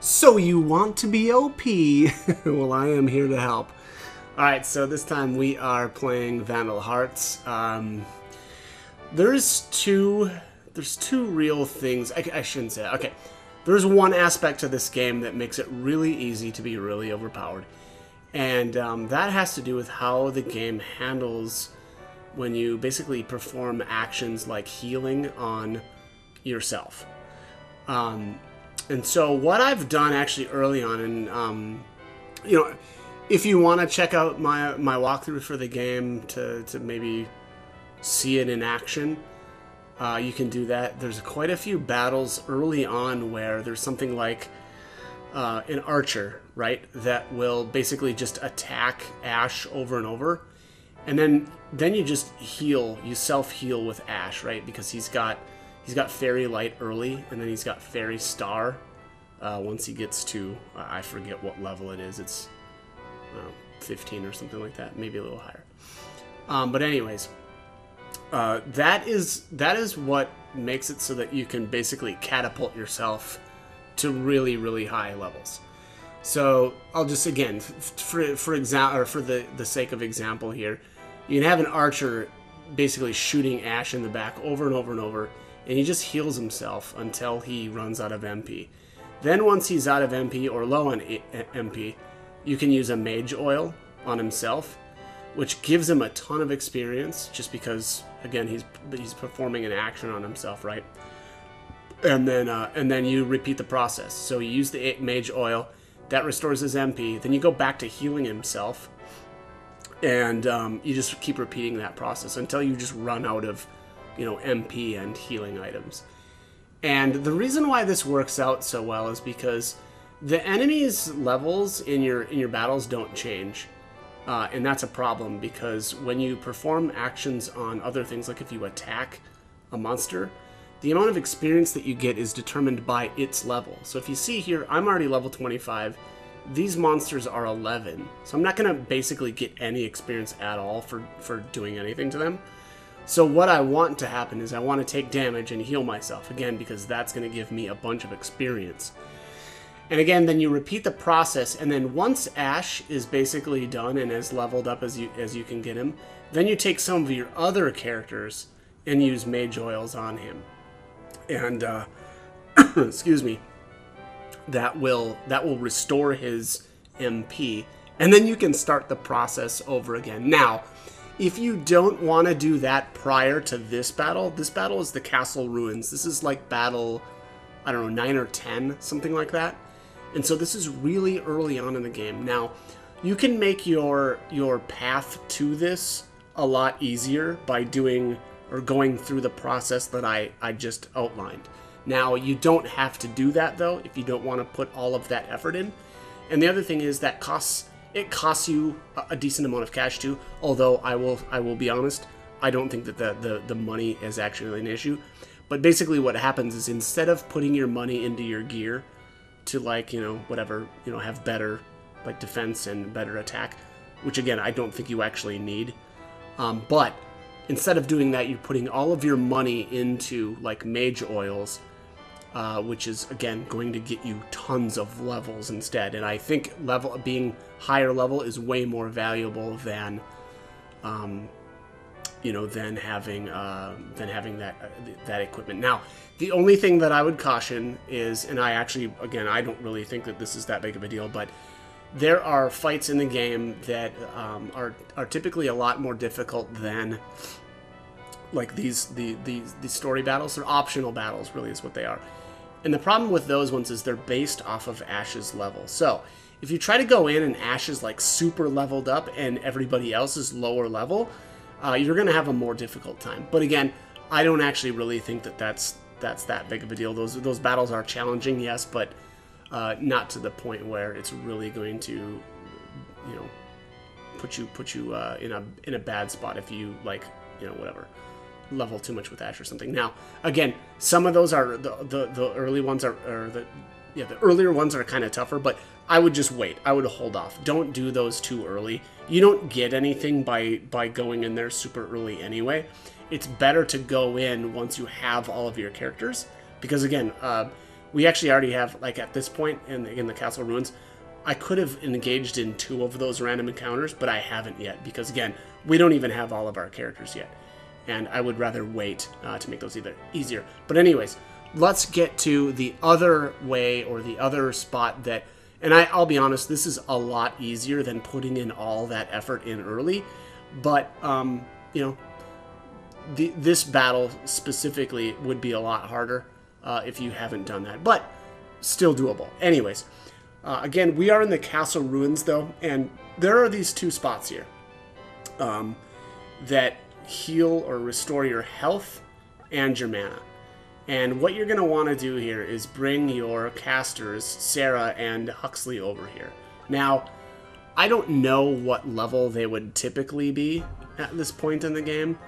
So you want to be OP? Well, I am here to help. Alright, so this time we are playing Vandal Hearts. There's two real things. I shouldn't say that. Okay, there's one aspect to this game that makes it really easy to be really overpowered. And that has to do with how the game handles when you basically perform actions like healing on yourself. And so what I've done actually early on, and if you want to check out my walkthrough for the game to maybe see it in action, you can do that. There's quite a few battles early on where there's something like an archer, right, that will basically just attack Ash over and over, and then you just heal, you self-heal with Ash, right, because he's got Fairy Light early, and then he's got Fairy Star once he gets to, I forget what level it is, it's 15 or something like that, maybe a little higher. But anyways, that is what makes it so that you can basically catapult yourself to really, really high levels. So I'll just, again, for example, or for the sake of example here, you can have an archer basically shooting Ash in the back over and over and over, and he just heals himself until he runs out of MP. Then once he's out of MP or low on MP, you can use a Mage Oil on himself, which gives him a ton of experience, just because, again, he's performing an action on himself, right? And then you repeat the process. So you use the Mage Oil, that restores his MP. Then you go back to healing himself, and you just keep repeating that process until you just run out of, MP and healing items. And the reason why this works out so well is because the enemies' levels in your battles don't change. And that's a problem, because when you perform actions on other things, like if you attack a monster, the amount of experience that you get is determined by its level. So if you see here, I'm already level 25. These monsters are 11. So I'm not going to basically get any experience at all for doing anything to them. So what I want to happen is I want to take damage and heal myself, again, because that's going to give me a bunch of experience. And again, then you repeat the process, and then once Ash is basically done and as leveled up as you can get him, then you take some of your other characters and use Mage Oils on him. And excuse me, that will restore his MP, and then you can start the process over again. Now, if you don't want to do that prior to this battle is the Castle Ruins. This is like battle, I don't know, 9 or 10, something like that. And so this is really early on in the game. Now, you can make your path to this a lot easier by doing or going through the process that I just outlined. Now, you don't have to do that, though, if you don't want to put all of that effort in. And the other thing is that it costs you a decent amount of cash, too, although I will be honest, I don't think that the money is actually an issue. But basically what happens is, instead of putting your money into your gear to, like, whatever, have better, like, defense and better attack, which, again, I don't think you actually need, but instead of doing that, you're putting all of your money into, like, Mage Oils, which is, again, going to get you tons of levels instead. And I think being higher level is way more valuable than, than having that equipment. Now, the only thing that I would caution is, and I don't really think that this is that big of a deal, but there are fights in the game that are typically a lot more difficult than, like, the story battles. They're optional battles, really, is what they are. And the problem with those ones is they're based off of Ash's level. So if you try to go in and Ash is, like, super leveled up and everybody else is lower level, you're going to have a more difficult time. But again, I don't actually really think that that's that big of a deal. Those battles are challenging, yes, but not to the point where it's really going to, put you in a bad spot if you, like, whatever, level too much with Ash or something. Now, again, some of those are the early ones the earlier ones are kind of tougher, but I would just wait. I would hold off. Don't do those too early. You don't get anything by going in there super early anyway. It's better to go in once you have all of your characters, because, again, we actually already have, like, at this point in the Castle Ruins, I could have engaged in 2 of those random encounters, but I haven't yet, because, again, we don't even have all of our characters yet. And I would rather wait to make those easier. But anyways, let's get to the other way, or the other spot that... And I'll be honest, this is a lot easier than putting in all that effort in early. But, you know, this battle specifically would be a lot harder if you haven't done that. But still doable. Anyways, again, we are in the Castle Ruins, though. And there are these 2 spots here that heal or restore your health and your mana. And what you're going to want to do here is bring your casters, Sarah and Huxley, over here. Now, I don't know what level they would typically be at this point in the game.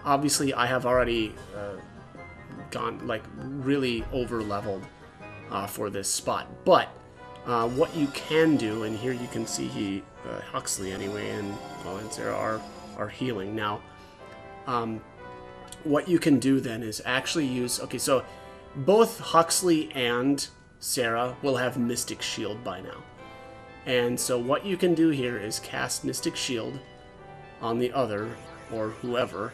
Obviously, I have already gone, like, really over-leveled for this spot. But what you can do, and here you can see Huxley anyway, and Sarah are healing. Now, what you can do then is actually use... Okay, so both Huxley and Sarah will have Mystic Shield by now. And so what you can do here is cast Mystic Shield on the other, or whoever.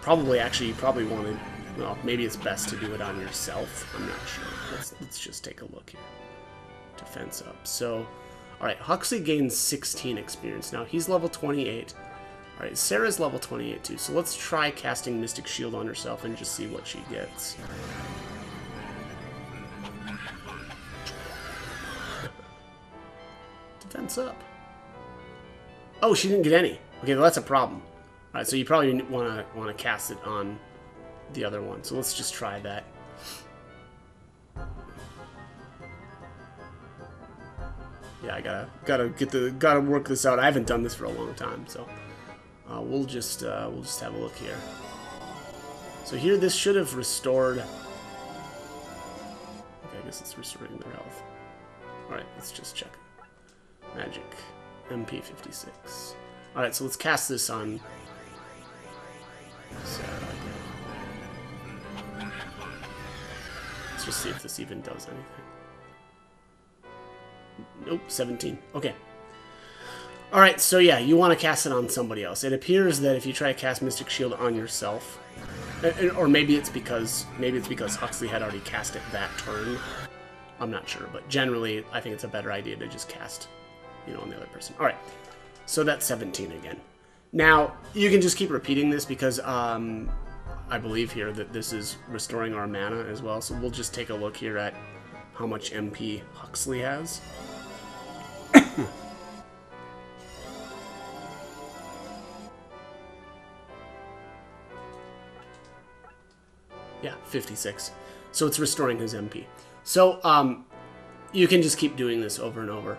Probably, actually, you probably want to... Well, maybe it's best to do it on yourself. I'm not sure. Let's just take a look here. Defense up. So, alright, Huxley gains 16 experience. Now, he's level 28. Alright, Sarah's level 28 too, so let's try casting Mystic Shield on herself and just see what she gets. Defense up. Oh, she didn't get any. Okay, well, that's a problem. Alright, so you probably want to cast it on the other one. So let's just try that. Yeah, I gotta work this out. I haven't done this for a long time, so we'll just have a look here. So here, this should have restored. Okay, I guess it's restoring their health. All right, let's just check. Magic, MP 56. All right, so let's cast this on Sarah again. Let's just see if this even does anything. Nope, 17. Okay. Alright, so yeah, you want to cast it on somebody else. It appears that if you try to cast Mystic Shield on yourself, or maybe it's because Huxley had already cast it that turn. I'm not sure, but generally I think it's a better idea to just cast, you know, on the other person. Alright, so that's 17 again. Now, you can just keep repeating this because I believe here that this is restoring our mana as well, so we'll just take a look here at how much MP Huxley has. Yeah, 56. So it's restoring his MP. So you can just keep doing this over and over.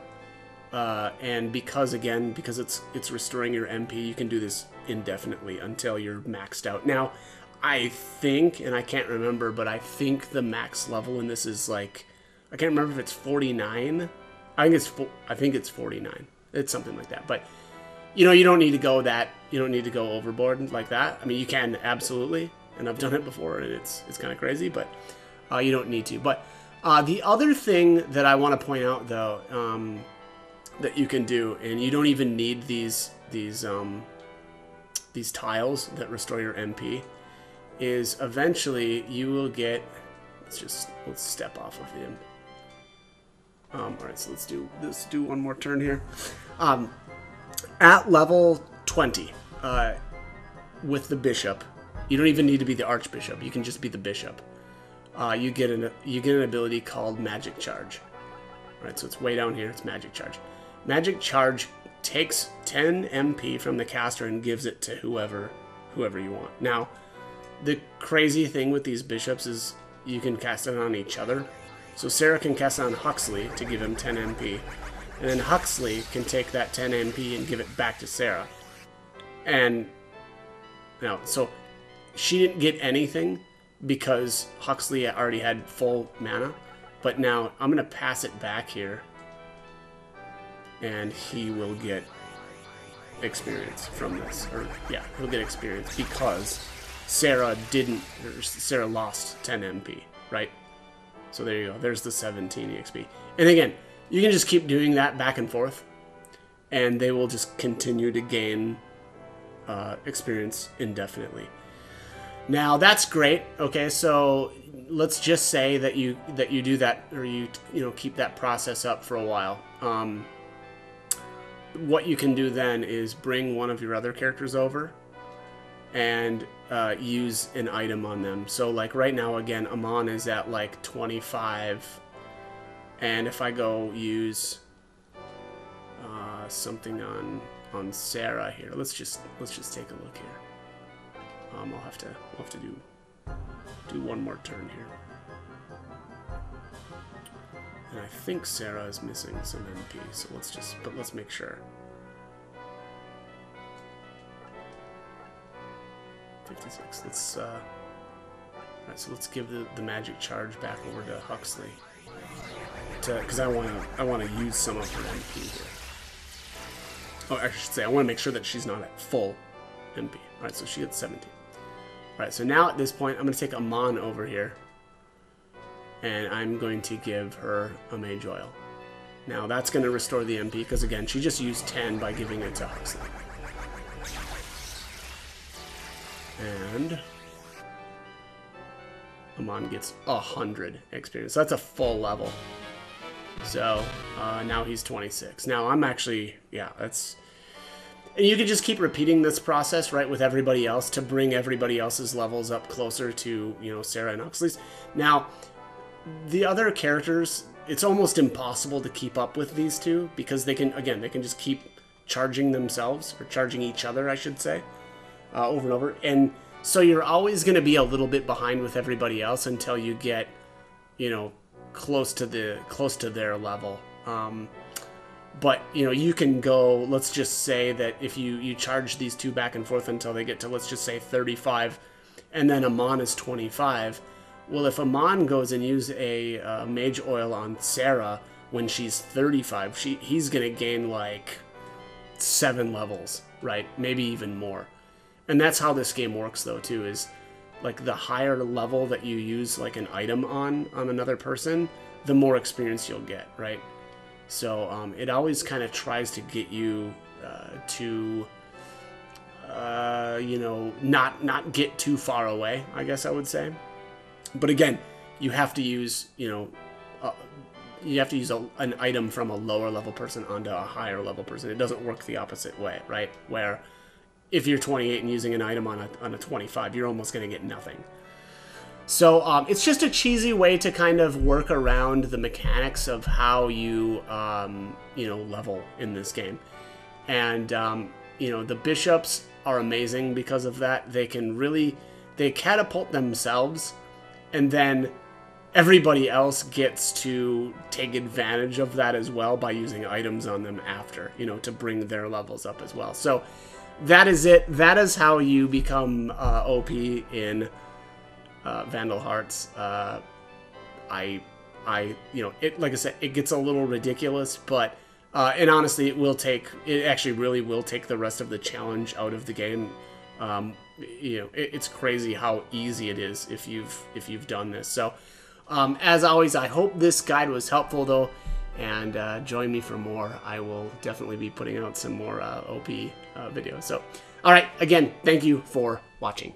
And because it's restoring your MP, you can do this indefinitely until you're maxed out. Now, I think, and I can't remember, but I think the max level in this is like, I can't remember if it's 49. I think it's 49. It's something like that. But you know, you don't need to go overboard like that. I mean, you can absolutely, and I've done it before, and it's kind of crazy, but you don't need to. But the other thing that I want to point out, though, that you can do, and you don't even need these tiles that restore your MP, is eventually you will get. Let's step off of him. All right, so let's do one more turn here. At level 20, with the bishop, you don't even need to be the archbishop. You can just be the bishop. You get an ability called Magic Charge. All right, so it's way down here. It's Magic Charge. Magic Charge takes 10 MP from the caster and gives it to whoever you want. Now, the crazy thing with these bishops is you can cast it on each other. So Sarah can cast it on Huxley to give him 10 MP. And then Huxley can take that 10 MP and give it back to Sarah. And now, so she didn't get anything because Huxley already had full mana. But now I'm going to pass it back here. And he will get experience from this. Or, yeah, he'll get experience because Sarah lost 10 MP, right? So there you go. There's the 17 EXP. And again, you can just keep doing that back and forth, and they will just continue to gain experience indefinitely. Now that's great. Okay, so let's just say that you do that, or you keep that process up for a while. What you can do then is bring one of your other characters over and use an item on them. So like right now, again, Amon is at like 25, and if I go use something on Sarah here, let's just take a look here. We'll have to do one more turn here. And I think Sarah is missing some MP, so let's make sure. 56. Let's alright, so let's give the magic charge back over to Huxley, because I want to use some of her MP here. Oh, I should say I want to make sure that she's not at full MP. All right, so she gets 17. All right, so now at this point, I'm going to take Amon over here, and I'm going to give her a Mage Oil. Now that's going to restore the MP, because again, she just used 10 by giving it to Huxley. And Amon gets 100 experience. So that's a full level. So now he's 26. Now I'm actually, yeah, that's... And you can just keep repeating this process, right, with everybody else to bring everybody else's levels up closer to, Sarah and Huxley's. Now, the other characters, it's almost impossible to keep up with these two, because they can just keep charging themselves, or charging each other, I should say, over and over. And so you're always going to be a little bit behind with everybody else until you get, close to their level. But, you can go, let's just say that if you charge these two back and forth until they get to, let's just say 35, and then Amon is 25. Well, if Amon goes and uses a Mage Oil on Sarah when she's 35, he's going to gain like 7 levels, right? Maybe even more. And that's how this game works, though, too, is like the higher level that you use like an item on another person, the more experience you'll get, right? So it always kind of tries to get you to not get too far away, I guess I would say. But again, you have to use an item from a lower level person onto a higher level person. It doesn't work the opposite way, right? Where if you're 28 and using an item on a 25, you're almost going to get nothing. So it's just a cheesy way to kind of work around the mechanics of how you level in this game. And the bishops are amazing because of that. They catapult themselves, and then everybody else gets to take advantage of that as well by using items on them after, to bring their levels up as well. So that is it. That is how you become OP in Vandal Hearts. Like I said, it gets a little ridiculous, but and honestly, it actually really will take the rest of the challenge out of the game. It's crazy how easy it is if you've done this. So as always, I hope this guide was helpful, though, and join me for more. I will definitely be putting out some more OP videos. So all right, again, thank you for watching.